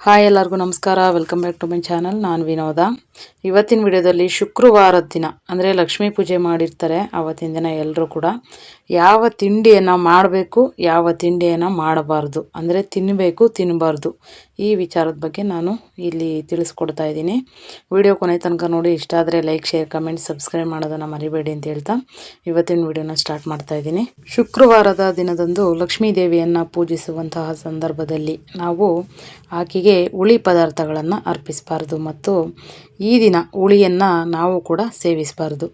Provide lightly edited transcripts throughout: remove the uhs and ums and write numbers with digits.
Hi ಎಲ್ಲರಿಗೂ ನಮಸ್ಕಾರ. Welcome back to my channel. ನಾನು ವಿನೋದ. ಇವತ್ತಿನ ವಿಡಿಯೋದಲ್ಲಿ ಶುಕ್ರವಾರದ ದಿನ ಅಂದರೆ ಲಕ್ಷ್ಮೀ ಪೂಜೆ ಮಾಡಿರ್ತಾರೆ. ಆವತ್ತಿನ ದಿನ ಎಲ್ಲರೂ ಕೂಡ ಯಾವ ತಿಂಡಿಯನ್ನು ಮಾಡಬೇಕು, ಯಾವ ತಿಂಡಿಯನ್ನು ಮಾಡಬಾರ್ದು, ಅಂದರೆ ತಿನ್ನಬೇಕು ತಿನ್ನಬಾರ್ದು, ಈ ವಿಚಾರದ ಬಗ್ಗೆ ನಾನು ಇಲ್ಲಿ ತಿಳಿಸ್ಕೊಡ್ತಾ ಇದ್ದೀನಿ. ವಿಡಿಯೋ ಕೊನೆ ತನಕ ನೋಡಿ. ಇಷ್ಟ ಆದರೆ ಲೈಕ್, ಶೇರ್, ಕಮೆಂಟ್, ಸಬ್ಸ್ಕ್ರೈಬ್ ಮಾಡೋದನ್ನು ಮರಿಬೇಡಿ ಅಂತ ಹೇಳ್ತಾ ಇವತ್ತಿನ ವಿಡಿಯೋನ ಸ್ಟಾರ್ಟ್ ಮಾಡ್ತಾ ಇದ್ದೀನಿ. ಶುಕ್ರವಾರದ ದಿನದಂದು ಲಕ್ಷ್ಮೀ ದೇವಿಯನ್ನು ಪೂಜಿಸುವಂತಹ ಸಂದರ್ಭದಲ್ಲಿ ನಾವು ಆಕೆಗೆ ಹುಳಿ ಪದಾರ್ಥಗಳನ್ನು ಅರ್ಪಿಸಬಾರ್ದು ಮತ್ತು ಈ ದಿನ ಹುಳಿಯನ್ನು ನಾವು ಕೂಡ ಸೇವಿಸಬಾರ್ದು.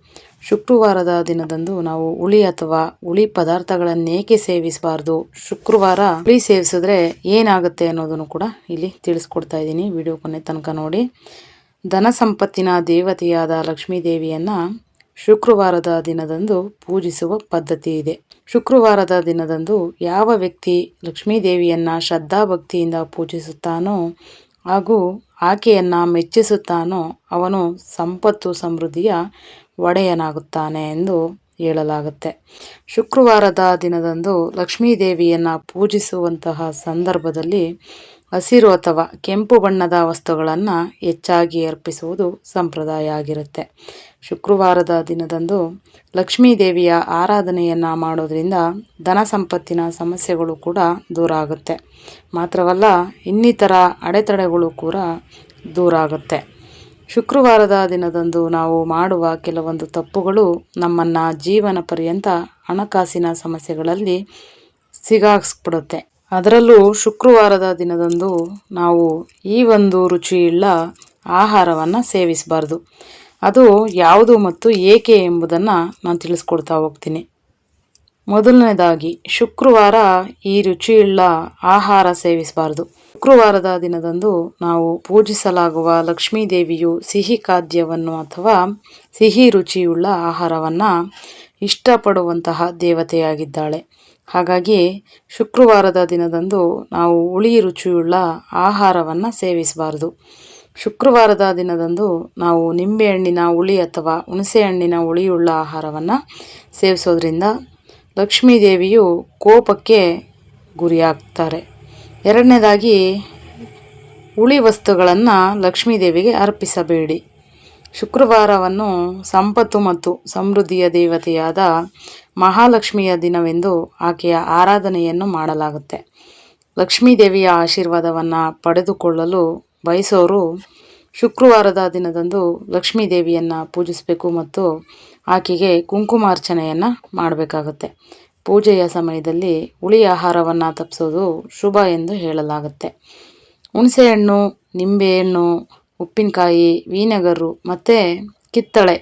ಶುಕ್ರವಾರದ ದಿನದಂದು ನಾವು ಹುಳಿ ಅಥವಾ ಹುಳಿ ಪದಾರ್ಥಗಳನ್ನೇಕೆ ಸೇವಿಸಬಾರ್ದು, ಶುಕ್ರವಾರ ಹುಳಿ ಸೇವಿಸಿದ್ರೆ ಏನಾಗುತ್ತೆ ಅನ್ನೋದನ್ನು ಕೂಡ ಇಲ್ಲಿ ತಿಳಿಸ್ಕೊಡ್ತಾ ಇದ್ದೀನಿ. ವಿಡಿಯೋ ಕೊನೆ ತನಕ ನೋಡಿ. ಧನ ಸಂಪತ್ತಿನ ದೇವತೆಯಾದ ಲಕ್ಷ್ಮೀ ದೇವಿಯನ್ನು ಶುಕ್ರವಾರದ ದಿನದಂದು ಪೂಜಿಸುವ ಪದ್ಧತಿ ಇದೆ. ಶುಕ್ರವಾರದ ದಿನದಂದು ಯಾವ ವ್ಯಕ್ತಿ ಲಕ್ಷ್ಮೀ ದೇವಿಯನ್ನು ಶ್ರದ್ಧಾಭಕ್ತಿಯಿಂದ ಪೂಜಿಸುತ್ತಾನೋ ಹಾಗೂ ಆಕೆಯನ್ನು ಮೆಚ್ಚಿಸುತ್ತಾನೋ ಅವನು ಸಂಪತ್ತು ಸಮೃದ್ಧಿಯ ಒಡೆಯನಾಗುತ್ತಾನೆ ಎಂದು ಹೇಳಲಾಗುತ್ತೆ. ಶುಕ್ರವಾರದ ದಿನದಂದು ಲಕ್ಷ್ಮೀ ದೇವಿಯನ್ನು ಪೂಜಿಸುವಂತಹ ಸಂದರ್ಭದಲ್ಲಿ ಹಸಿರು ಅಥವಾ ಕೆಂಪು ಬಣ್ಣದ ವಸ್ತುಗಳನ್ನು ಹೆಚ್ಚಾಗಿ ಅರ್ಪಿಸುವುದು ಸಂಪ್ರದಾಯ ಆಗಿರುತ್ತೆ. ಶುಕ್ರವಾರದ ದಿನದಂದು ಲಕ್ಷ್ಮೀ ದೇವಿಯ ಆರಾಧನೆಯನ್ನು ಮಾಡೋದ್ರಿಂದ ಧನ ಸಂಪತ್ತಿನ ಸಮಸ್ಯೆಗಳು ಕೂಡ ದೂರ ಆಗುತ್ತೆ. ಮಾತ್ರವಲ್ಲ, ಇನ್ನಿತರ ಅಡೆತಡೆಗಳು ಕೂಡ ದೂರ ಆಗುತ್ತೆ. ಶುಕ್ರವಾರದ ದಿನದಂದು ನಾವು ಮಾಡುವ ಕೆಲವೊಂದು ತಪ್ಪುಗಳು ನಮ್ಮನ್ನು ಜೀವನ ಪರ್ಯಂತ ಹಣಕಾಸಿನ ಸಮಸ್ಯೆಗಳಲ್ಲಿ ಸಿಗಾಕ್ಸ್ಬಿಡುತ್ತೆ. ಅದರಲ್ಲೂ ಶುಕ್ರವಾರದ ದಿನದಂದು ನಾವು ಈ ಒಂದು ರುಚಿಯುಳ್ಳ ಆಹಾರವನ್ನು ಸೇವಿಸಬಾರ್ದು. ಅದು ಯಾವುದು ಮತ್ತು ಏಕೆ ಎಂಬುದನ್ನು ನಾನು ತಿಳಿಸ್ಕೊಡ್ತಾ ಹೋಗ್ತೀನಿ. ಮೊದಲನೇದಾಗಿ, ಶುಕ್ರವಾರ ಈ ರುಚಿಯುಳ್ಳ ಆಹಾರ ಸೇವಿಸಬಾರ್ದು. ಶುಕ್ರವಾರದ ದಿನದಂದು ನಾವು ಪೂಜಿಸಲಾಗುವ ಲಕ್ಷ್ಮೀ ದೇವಿಯು ಸಿಹಿ ಖಾದ್ಯವನ್ನು ಅಥವಾ ಸಿಹಿ ರುಚಿಯುಳ್ಳ ಆಹಾರವನ್ನು ಇಷ್ಟಪಡುವಂತಹ ದೇವತೆಯಾಗಿದ್ದಾಳೆ. ಹಾಗಾಗಿ ಶುಕ್ರವಾರದ ದಿನದಂದು ನಾವು ಹುಳಿ ರುಚಿಯುಳ್ಳ ಆಹಾರವನ್ನು ಸೇವಿಸಬಾರ್ದು. ಶುಕ್ರವಾರದ ದಿನದಂದು ನಾವು ನಿಂಬೆಹಣ್ಣಿನ ಹುಳಿ ಅಥವಾ ಹುಣಸೆಹಣ್ಣಿನ ಹುಳಿಯುಳ್ಳ ಆಹಾರವನ್ನು ಸೇವಿಸೋದ್ರಿಂದ ಲಕ್ಷ್ಮೀ ದೇವಿಯು ಕೋಪಕ್ಕೆ ಗುರಿಯಾಗ್ತಾರೆ. ಎರಡನೇದಾಗಿ, ಹುಳಿ ವಸ್ತುಗಳನ್ನು ಲಕ್ಷ್ಮೀ ದೇವಿಗೆ ಅರ್ಪಿಸಬೇಡಿ. ಶುಕ್ರವಾರವನ್ನು ಸಂಪತ್ತು ಮತ್ತು ಸಮೃದ್ಧಿಯ ದೇವತೆಯಾದ ಮಹಾಲಕ್ಷ್ಮಿಯ ದಿನವೆಂದು ಆಕೆಯ ಆರಾಧನೆಯನ್ನು ಮಾಡಲಾಗುತ್ತೆ. ಲಕ್ಷ್ಮೀ ದೇವಿಯ ಆಶೀರ್ವಾದವನ್ನು ಪಡೆದುಕೊಳ್ಳಲು ಬಯಸೋರು ಶುಕ್ರವಾರದ ದಿನದಂದು ಲಕ್ಷ್ಮೀ ದೇವಿಯನ್ನು ಪೂಜಿಸಬೇಕು ಮತ್ತು ಆಕೆಗೆ ಕುಂಕುಮಾರ್ಚನೆಯನ್ನು ಮಾಡಬೇಕಾಗುತ್ತೆ. ಪೂಜೆಯ ಸಮಯದಲ್ಲಿ ಹುಳಿ ಆಹಾರವನ್ನು ತಪ್ಪಿಸೋದು ಶುಭ ಎಂದು ಹೇಳಲಾಗುತ್ತೆ. ಹುಣಸೆಹಣ್ಣು, ನಿಂಬೆಹಣ್ಣು, ಉಪ್ಪಿನಕಾಯಿ, ವಿನೆಗರು ಮತ್ತು ಕಿತ್ತಳೆ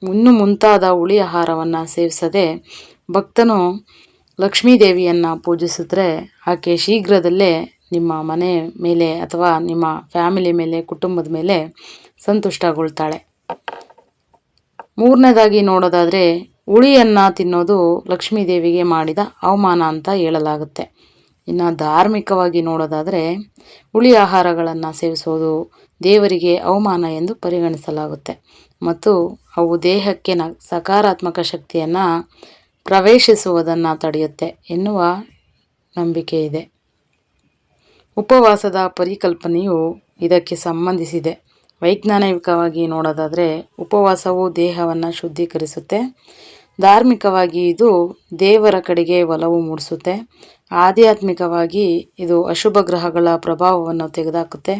ಇನ್ನೂ ಮುಂತಾದ ಹುಳಿ ಆಹಾರವನ್ನು ಸೇವಿಸದೆ ಭಕ್ತನು ಲಕ್ಷ್ಮೀ ದೇವಿಯನ್ನು ಪೂಜಿಸಿದ್ರೆ ಆಕೆ ಶೀಘ್ರದಲ್ಲೇ ನಿಮ್ಮ ಮನೆ ಮೇಲೆ ಅಥವಾ ನಿಮ್ಮ ಫ್ಯಾಮಿಲಿ ಮೇಲೆ, ಕುಟುಂಬದ ಮೇಲೆ ಸಂತುಷ್ಟಗೊಳ್ತಾಳೆ. ಮೂರನೇದಾಗಿ ನೋಡೋದಾದರೆ, ಹುಳಿಯನ್ನು ತಿನ್ನೋದು ಲಕ್ಷ್ಮೀ ದೇವಿಗೆ ಮಾಡಿದ ಅವಮಾನ ಅಂತ ಹೇಳಲಾಗುತ್ತೆ. ಇನ್ನು ಧಾರ್ಮಿಕವಾಗಿ ನೋಡೋದಾದರೆ, ಹುಳಿ ಆಹಾರಗಳನ್ನು ಸೇವಿಸೋದು ದೇವರಿಗೆ ಅವಮಾನ ಎಂದು ಪರಿಗಣಿಸಲಾಗುತ್ತೆ ಮತ್ತು ಅವು ದೇಹಕ್ಕೆ ಸಕಾರಾತ್ಮಕ ಶಕ್ತಿಯನ್ನು ಪ್ರವೇಶಿಸುವುದನ್ನು ತಡೆಯುತ್ತೆ ಎನ್ನುವ ನಂಬಿಕೆ ಇದೆ. ಉಪವಾಸದ ಪರಿಕಲ್ಪನೆಯು ಇದಕ್ಕೆ ಸಂಬಂಧಿಸಿದೆ. ವೈಜ್ಞಾನಿಕವಾಗಿ ನೋಡೋದಾದರೆ ಉಪವಾಸವು ದೇಹವನ್ನು ಶುದ್ಧೀಕರಿಸುತ್ತೆ. ಧಾರ್ಮಿಕವಾಗಿ ಇದು ದೇವರ ಕಡೆಗೆ ಒಲವು ಮೂಡಿಸುತ್ತೆ. ಆಧ್ಯಾತ್ಮಿಕವಾಗಿ ಇದು ಅಶುಭ ಗ್ರಹಗಳ ಪ್ರಭಾವವನ್ನು ತೆಗೆದುಹಾಕುತ್ತೆ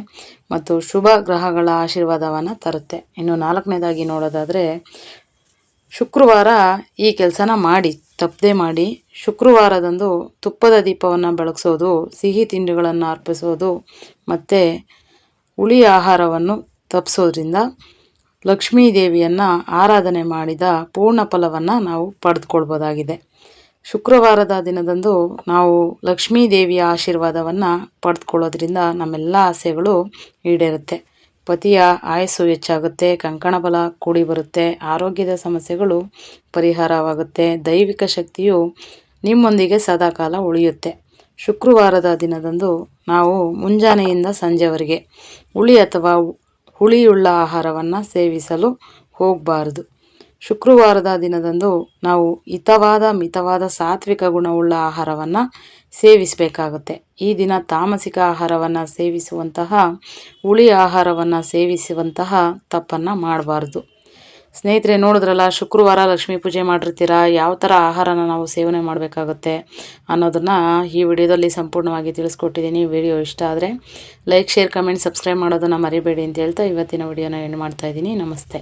ಮತ್ತು ಶುಭ ಗ್ರಹಗಳ ಆಶೀರ್ವಾದವನ್ನು ತರುತ್ತೆ. ಇನ್ನು ನಾಲ್ಕನೇದಾಗಿ ನೋಡೋದಾದರೆ, ಶುಕ್ರವಾರ ಈ ಕೆಲಸನ ಮಾಡಿ, ತಪ್ಪದೆ ಮಾಡಿ. ಶುಕ್ರವಾರದಂದು ತುಪ್ಪದ ದೀಪವನ್ನು ಬೆಳಗಿಸೋದು, ಸಿಹಿ ತಿಂಡಿಗಳನ್ನು ಅರ್ಪಿಸೋದು ಮತ್ತು ಹುಳಿ ಆಹಾರವನ್ನು ತಪ್ಪಿಸೋದ್ರಿಂದ ಲಕ್ಷ್ಮೀ ದೇವಿಯನ್ನು ಆರಾಧನೆ ಮಾಡಿದ ಪೂರ್ಣ ಫಲವನ್ನು ನಾವು ಪಡೆದುಕೊಳ್ಬೋದಾಗಿದೆ. ಶುಕ್ರವಾರದ ದಿನದಂದು ನಾವು ಲಕ್ಷ್ಮೀ ದೇವಿಯ ಆಶೀರ್ವಾದವನ್ನು ಪಡೆದುಕೊಳ್ಳೋದ್ರಿಂದ ನಮ್ಮೆಲ್ಲ ಆಸೆಗಳು ಈಡೇರುತ್ತೆ. ಪತಿಯ ಆಯಸ್ಸು ಹೆಚ್ಚಾಗುತ್ತೆ, ಕಂಕಣ ಬಲ ಕೂಡಿ ಬರುತ್ತೆ, ಆರೋಗ್ಯದ ಸಮಸ್ಯೆಗಳು ಪರಿಹಾರವಾಗುತ್ತೆ, ದೈವಿಕ ಶಕ್ತಿಯು ನಿಮ್ಮೊಂದಿಗೆ ಸದಾಕಾಲ ಉಳಿಯುತ್ತೆ. ಶುಕ್ರವಾರದ ದಿನದಂದು ನಾವು ಮುಂಜಾನೆಯಿಂದ ಸಂಜೆವರೆಗೆ ಹುಳಿ ಅಥವಾ ಹುಳಿಯುಳ್ಳ ಆಹಾರವನ್ನು ಸೇವಿಸಲು ಹೋಗಬಾರ್ದು. ಶುಕ್ರವಾರದ ದಿನದಂದು ನಾವು ಮಿತವಾದ ಸಾತ್ವಿಕ ಗುಣವುಳ್ಳ ಆಹಾರವನ್ನು ಸೇವಿಸಬೇಕಾಗುತ್ತೆ. ಈ ದಿನ ತಾಮಸಿಕ ಆಹಾರವನ್ನು ಸೇವಿಸುವಂತಹ, ಹುಳಿ ಆಹಾರವನ್ನು ಸೇವಿಸುವಂತಹ ತಪ್ಪನ್ನು ಮಾಡಬಾರ್ದು. ಸ್ನೇಹಿತರೆ, ನೋಡಿದ್ರಲ್ಲ, ಶುಕ್ರವಾರ ಲಕ್ಷ್ಮೀ ಪೂಜೆ ಮಾಡಿರ್ತೀರ, ಯಾವ ಥರ ಆಹಾರನ ನಾವು ಸೇವನೆ ಮಾಡಬೇಕಾಗುತ್ತೆ ಅನ್ನೋದನ್ನು ಈ ವಿಡಿಯೋದಲ್ಲಿ ಸಂಪೂರ್ಣವಾಗಿ ತಿಳಿಸ್ಕೊಟ್ಟಿದ್ದೀನಿ. ವಿಡಿಯೋ ಇಷ್ಟ ಆದರೆ ಲೈಕ್, ಶೇರ್, ಕಮೆಂಟ್, ಸಬ್ಸ್ಕ್ರೈಬ್ ಮಾಡೋದನ್ನು ಮರಿಬೇಡಿ ಅಂತ ಹೇಳ್ತಾ ಇವತ್ತಿನ ವಿಡಿಯೋನ ಎಂಡ್ ಮಾಡ್ತಾಯಿದ್ದೀನಿ. ನಮಸ್ತೆ.